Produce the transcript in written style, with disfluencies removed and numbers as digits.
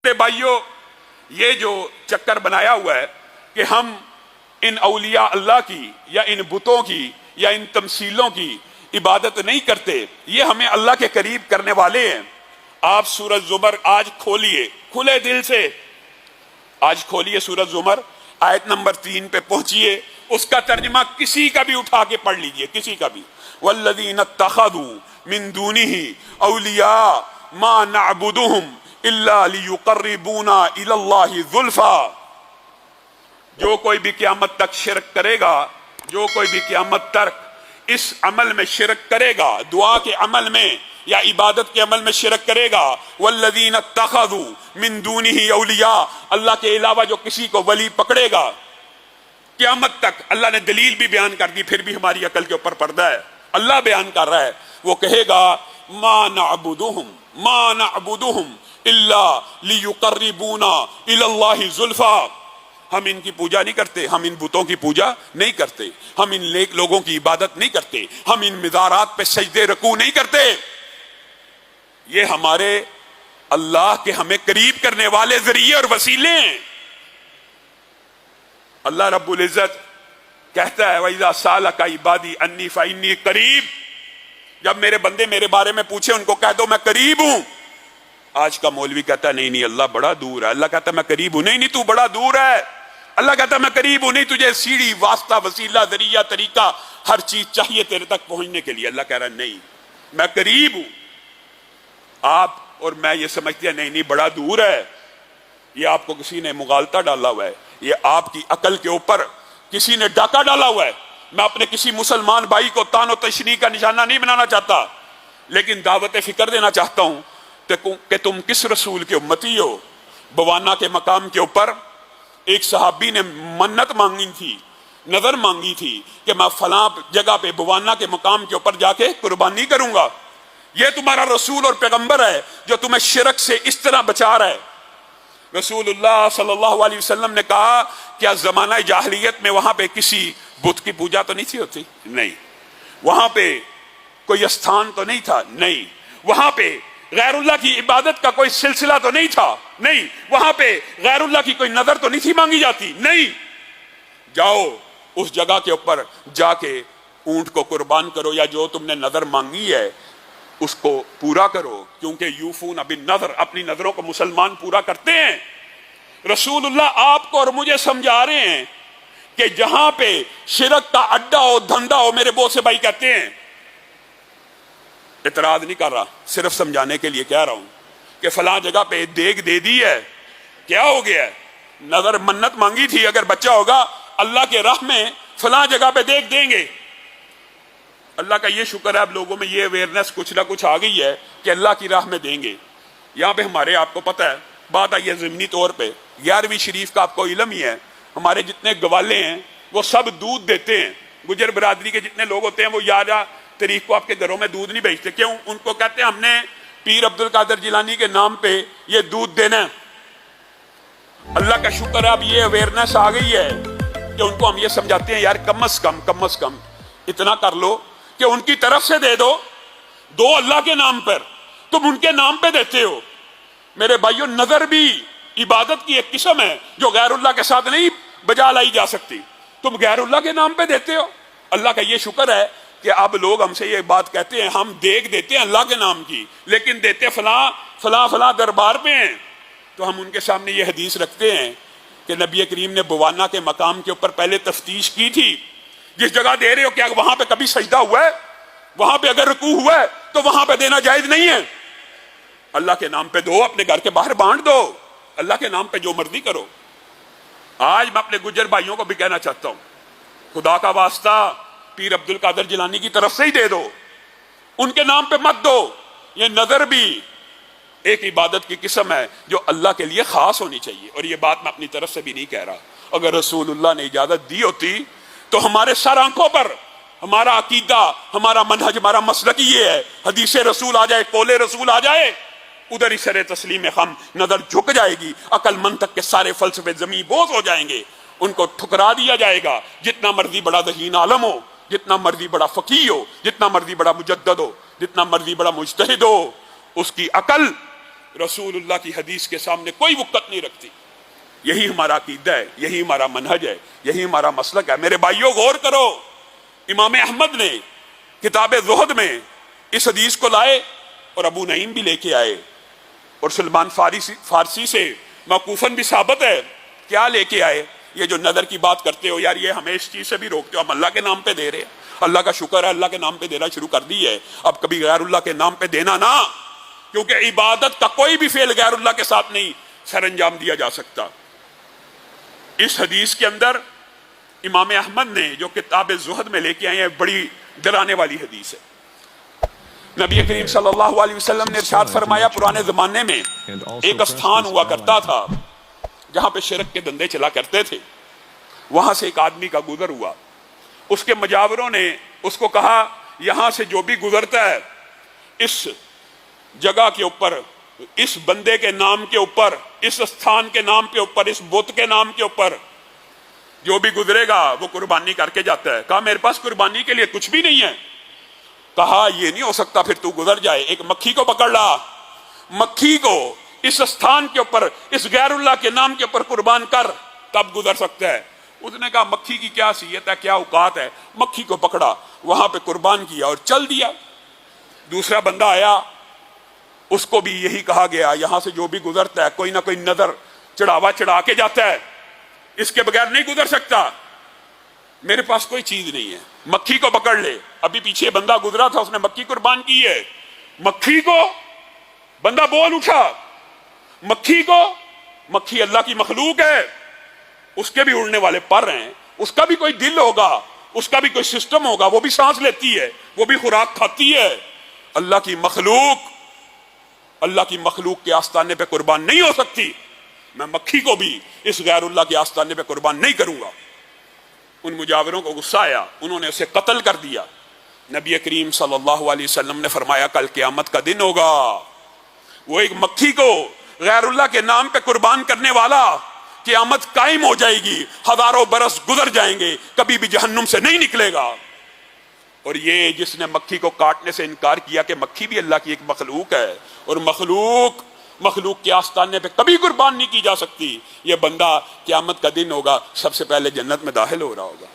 بھائیو، یہ جو چکر بنایا ہوا ہے کہ ہم ان اولیاء اللہ کی یا ان بتوں کی یا ان تمثیلوں کی عبادت نہیں کرتے، یہ ہمیں اللہ کے قریب کرنے والے ہیں۔ آپ سورۃ زمر آج کھولیے، کھلے دل سے آج کھولیے سورۃ زمر، آیت نمبر 3 پہ پہنچیے، اس کا ترجمہ کسی کا بھی اٹھا کے پڑھ لیجئے، کسی کا بھی۔ والذین اتخذوا من دونہ اولیاء ما نعبدہم الا لیقربونا الی اللہ زلفا۔ جو کوئی بھی قیامت تک شرک کرے گا، جو کوئی بھی قیامت تک اس عمل میں شرک کرے گا، دعا کے عمل میں یا عبادت کے عمل میں شرک کرے گا، والذین اتخذوا من دونہ اولیاء، اللہ کے علاوہ جو کسی کو ولی پکڑے گا، قیامت تک اللہ نے دلیل بھی بیان کر دی، پھر بھی ہماری عقل کے اوپر پردہ ہے، اللہ بیان کر رہا ہے، وہ کہے گا ما نعبدہم الا لیقربونا الی اللہ زلفا۔ ہم ان کی پوجا نہیں کرتے، ہم ان بتوں کی پوجا نہیں کرتے، ہم ان نیک لوگوں کی عبادت نہیں کرتے، ہم ان مزارات پہ سجدے رکوع نہیں کرتے۔ یہ ہمارے اللہ کے ہمیں قریب کرنے والے ذریعے اور وسیلے ہیں۔ اللہ رب العزت کہتا ہے وَإِذَا سَأَلَكَ عِبَادِي عَنِّي فَإِنِّي قَرِيب، جب میرے بندے میرے بارے میں پوچھے ان کو کہہ دو میں قریب ہوں۔ آج کا مولوی کہتا ہے نہیں اللہ بڑا دور ہے، اللہ کہتا ہے میں قریب ہوں، نہیں تو بڑا دور ہے، اللہ کہتا ہے میں قریب ہوں، نہیں تجھے سیڑھی واسطہ وسیلہ ذریعہ طریقہ ہر چیز چاہیے تیرے تک پہنچنے کے لیے، اللہ کہہ رہا ہے نہیں میں قریب ہوں۔ آپ اور میں یہ سمجھتے ہیں نہیں بڑا دور ہے، یہ آپ کو کسی نے مغالطہ ڈالا ہوا ہے، یہ آپ کی عقل کے اوپر کسی نے ڈاکہ ڈالا ہوا ہے۔ میں اپنے کسی مسلمان بھائی کو تان و تشنیع کا نشانہ نہیں بنانا چاہتا، لیکن دعوت فکر دینا چاہتا ہوں کہ تم کس رسول کے امتی ہو۔ بوانا کے مقام کے اوپر ایک صحابی نے منت مانگی تھی، نظر مانگی تھی کہ میں فلاں جگہ پہ بوانا کے مقام کے اوپر جا کے قربانی کروں گا، یہ تمہارا رسول اور پیغمبر ہے جو تمہیں شرک سے اس طرح بچا رہا ہے۔ رسول اللہ صلی اللہ علیہ وسلم نے کہا کیا زمانہ جاہلیت میں وہاں پہ کسی بت کی پوجا تو نہیں تھی ہوتی؟ نہیں۔ وہاں پہ کوئی استھان تو نہیں تھا؟ نہیں۔ وہاں پہ غیر اللہ کی عبادت کا کوئی سلسلہ تو نہیں تھا؟ نہیں۔ وہاں پہ غیر اللہ کی کوئی نظر تو نہیں تھی مانگی جاتی؟ نہیں۔ جاؤ اس جگہ کے اوپر جا کے اونٹ کو قربان کرو، یا جو تم نے نظر مانگی ہے اس کو پورا کرو، کیونکہ یوفون بالنذر، اپنی نظروں کو مسلمان پورا کرتے ہیں۔ رسول اللہ آپ کو اور مجھے سمجھا رہے ہیں کہ جہاں پہ شرک کا اڈا ہو، دھندا ہو، میرے بہت سے بھائی کہتے ہیں، اعتراض نہیں کر رہا، صرف سمجھانے کے لیے کہہ رہا ہوں کہ فلاں جگہ پہ دیگ دے دی ہے، کیا ہو گیا ہے؟ نظر منت مانگی تھی، اگر بچہ ہوگا اللہ کے راہ میں فلاں جگہ پہ دیگ دیں گے۔ اللہ کا یہ شکر ہے اب لوگوں میں یہ اویئرنیس کچھ نہ کچھ آ گئی ہے کہ اللہ کی راہ میں دیں گے۔ یہاں پہ ہمارے آپ کو پتہ ہے، بات آئی ہے ضمنی طور پہ، 11ویں شریف کا آپ کو علم ہی ہے، ہمارے جتنے گوالے ہیں وہ سب دودھ دیتے ہیں۔ گجر برادری کے جتنے لوگ ہوتے ہیں وہ 11 تاریخ کو آپ کے گھروں میں دودھ نہیں بھیجتے، کیوں؟ ان کو کہتے ہیں ہم نے پیر عبد القادر جیلانی کے نام پہ یہ دودھ دینا ہے۔ اللہ کا شکر ہے اب یہ اویئرنیس آ گئی ہے کہ ان کو ہم یہ سمجھاتے ہیں یار کم از کم اتنا کر لو کہ ان کی طرف سے دے دو اللہ کے نام پر، تم ان کے نام پہ دیتے ہو۔ میرے بھائیو، نظر بھی عبادت کی ایک قسم ہے جو غیر اللہ کے ساتھ نہیں بجا لائی جا سکتی، تم غیر اللہ کے نام پہ دیتے ہو۔ اللہ کا یہ شکر ہے کہ اب لوگ ہم سے یہ بات کہتے ہیں ہم دیگ دیتے ہیں اللہ کے نام کی، لیکن دیتے فلاں دربار پہ ہیں۔ تو ہم ان کے سامنے یہ حدیث رکھتے ہیں کہ نبی کریم نے بوانا کے مقام کے اوپر پہلے تفتیش کی تھی، جس جگہ دے رہے ہو کیا وہاں پہ کبھی سجدہ ہوا ہے؟ وہاں پہ اگر رکوع ہوا ہے تو وہاں پہ دینا جائز نہیں ہے۔ اللہ کے نام پہ دو، اپنے گھر کے باہر بانٹ دو، اللہ کے نام پہ جو مرضی کرو۔ آج میں اپنے گجر بھائیوں کو بھی کہنا چاہتا ہوں، خدا کا واسطہ پیر عبد القادر جیلانی کی طرف سے ہی دے دو، ان کے نام پہ مت دو۔ یہ نظر بھی ایک عبادت کی قسم ہے جو اللہ کے لیے خاص ہونی چاہیے، اور یہ بات میں اپنی طرف سے بھی نہیں کہہ رہا۔ اگر رسول اللہ نے اجازت دی ہوتی تو ہمارے سر آنکھوں پر ہمارا عقیدہ، ہمارا منہج، ہمارا مسلک یہ ہے، حدیث رسول آ جائے، قول رسول آ جائے، ادھر ہی سر تسلیم خم نظر جھک جائے گی، عقل منطق کے سارے فلسفے زمین بوز ہو جائیں گے، ان کو ٹھکرا دیا جائے گا۔ جتنا مرضی بڑا ذہین عالم ہو، جتنا مرضی بڑا فقیہ ہو، جتنا مرضی بڑا مجدد ہو، جتنا مرضی بڑا مجتہد ہو، اس کی عقل رسول اللہ کی حدیث کے سامنے کوئی وقت نہیں رکھتی. یہی ہمارا عقیدہ ہے, یہی ہمارا منہج ہے, یہی ہمارا مسلک ہے. میرے بھائیوں غور کرو, امام احمد نے کتاب زہد میں اس حدیث کو لائے اور ابو نعیم بھی لے کے آئے, اور سلمان فارسی سے موقوفاً بھی ثابت ہے. کیا لے کے آئے؟ یہ جو نظر کی بات کرتے ہو یار, یہ ہمیں اس چیز سے بھی روکتے ہو, ہم اللہ کے نام پہ دے رہے ہیں, اللہ کا شکر ہے اللہ کے نام پہ دینا شروع کر دی ہے, اب کبھی غیر اللہ کے نام پہ دینا نہ, کیونکہ عبادت کا کوئی بھی فعل غیر اللہ کے ساتھ نہیں سر انجام دیا جا سکتا. اس حدیث کے اندر امام احمد نے جو کتاب زہد میں لے کے آئے ہیں, بڑی ڈرانے والی حدیث ہے. نبی کریم صلی اللہ علیہ وسلم نے ارشاد فرمایا, پرانے زمانے میں ایک استھان ہوا کرتا تھا جہاں پہ شرک کے دندے چلا کرتے تھے. وہاں سے ایک آدمی کا گزر ہوا, اس کے مجاوروں نے اس کو کہا یہاں سے جو بھی گزرتا ہے اس جگہ کے اوپر, اس بندے کے نام کے اوپر, اس استھان کے نام کے اوپر, اس بت کے نام کے اوپر جو بھی گزرے گا وہ قربانی کر کے جاتا ہے. کہا میرے پاس قربانی کے لیے کچھ بھی نہیں ہے. کہا یہ نہیں ہو سکتا, پھر تو گزر جائے, ایک مکھی کو پکڑ لا, مکھی کو اس استھان کے اوپر, اس غیر اللہ کے نام کے اوپر قربان کر, تب گزر سکتا ہے. اس نے کہا مکھی کی کیا حیثیت ہے, کیا اوقات ہے. مکھی کو پکڑا, وہاں پہ قربان کیا اور چل دیا. دوسرا بندہ آیا, اس کو بھی یہی کہا گیا یہاں سے جو بھی گزرتا ہے کوئی نہ کوئی نظر چڑھاوا چڑھا کے جاتا ہے, اس کے بغیر نہیں گزر سکتا. میرے پاس کوئی چیز نہیں ہے, مکھی کو پکڑ لے. ابھی پیچھے بندہ گزرا تھا, اس نے مکھی قربان کی ہے, مکھی کو بندہ بول اٹھا, مکھی کو, مکھی اللہ کی مخلوق ہے, اس کے بھی اڑنے والے پر ہیں, اس کا بھی کوئی دل ہوگا, اس کا بھی کوئی سسٹم ہوگا, وہ بھی سانس لیتی ہے, وہ بھی خوراک کھاتی ہے. اللہ کی مخلوق, اللہ کی مخلوق کے آستانے پہ قربان نہیں ہو سکتی. میں مکھی کو بھی اس غیر اللہ کے آستانے پہ قربان نہیں کروں گا. ان مجاوروں کو غصہ آیا, انہوں نے اسے قتل کر دیا. نبی کریم صلی اللہ علیہ وسلم نے فرمایا کل قیامت کا دن ہوگا, وہ ایک مکھی کو غیر اللہ کے نام پہ قربان کرنے والا, قیامت قائم ہو جائے گی, ہزاروں برس گزر جائیں گے, کبھی بھی جہنم سے نہیں نکلے گا. اور یہ جس نے مکھی کو کاٹنے سے انکار کیا کہ مکھی بھی اللہ کی ایک مخلوق ہے, اور مخلوق کے آستانے پہ کبھی قربان نہیں کی جا سکتی, یہ بندہ قیامت کا دن ہوگا سب سے پہلے جنت میں داخل ہو رہا ہوگا.